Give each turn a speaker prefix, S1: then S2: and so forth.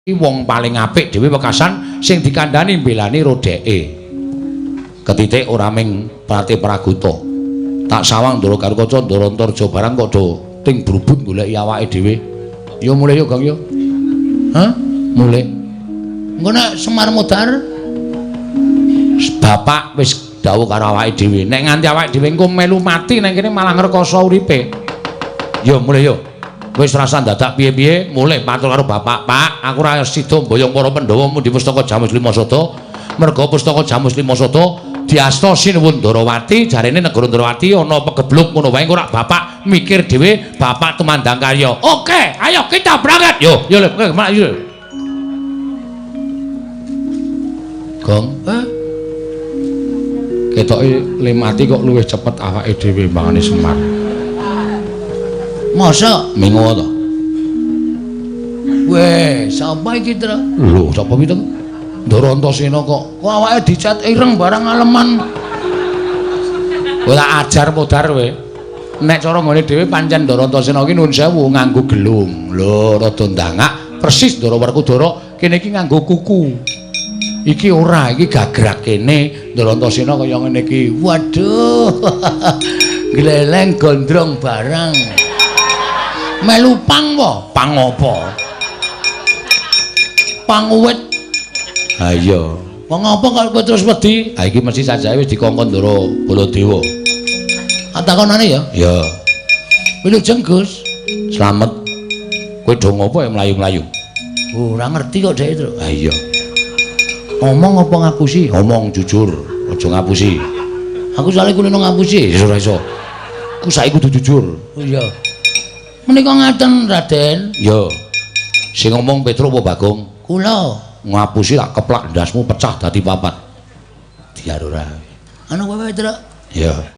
S1: wong paling apik dhewe Wekasan sing dikandhani mbelani rodeke. Ketitik ora ming Prati Praguta. Tak sawang Ndara Karukaca Ndara Antarja barang kok do ting brubut goleki awake dhewe. Ya mulai yo, Gang yo. Hah? Mulai. Engko nek Semar Modar bapak wis dawuh karo awake dhewe, nek nganti awake dhewe engko melu mati nang kene malah ngrekoso uripe. Yo mulai yo. Wis rasa dadak piye-piye, mulai matur karo bapak, Pak, aku ora sida mboyong para Pandhawa di Pustaka Jamus Limasada. Merga Pustaka Jamus Limasada diasta Sinuwun Ndarawati, jarene negara Ndarawati ana pegebluk ngono wae ora bapak mikir dhewe, bapak tumandang karya. Oke, ayo kita berangkat. Yo, yo. Gong, ketoke lemati kok luwih cepet awake dhewe mbangane Semar. Masa mengo to? Weh, sapa iki, Tru? Lho, sapa iki, Tru? Ndara Antasena kok awake dicat ireng barang aleman. Ora ajar Modar kowe. Nek cara nggone dhewe pancen Ndara Antasena iki nuwun sewu nganggo gelung. Lho, rada ndangak persis Ndara Werkudara kene iki nganggo kuku. Iki ora, iki gagrak kene Ndara Antasena kaya ngene iki. Waduh. Gleleng gondrong barang. Melu pang apa? Pang apa? Pang uwit. Ha iya. Wong apa kok kowe terus wedi? Ha iki mesti sajae wis dikongkon Ndara Baladewa. Atakonane ya? Ya. Wilujeng Gus. Slamet. Kowe do ngopo ya mlayu-mlayu? Ora ngerti kok dhek itu. Ha iya. Ngomong apa ngapusi? Ngomong jujur, aja ngapusi. Aku soalnya kulino ngapusi, ya ora iso. Ku saiki kudu jujur. Oh iya. Menika ngaten Raden. Ya. Sing ngomong Petruk apa Bagong? Kula. Ngapusi tak keplak ndasmu pecah dadi papat. Diar ora. Ana kowe Petruk? Ya.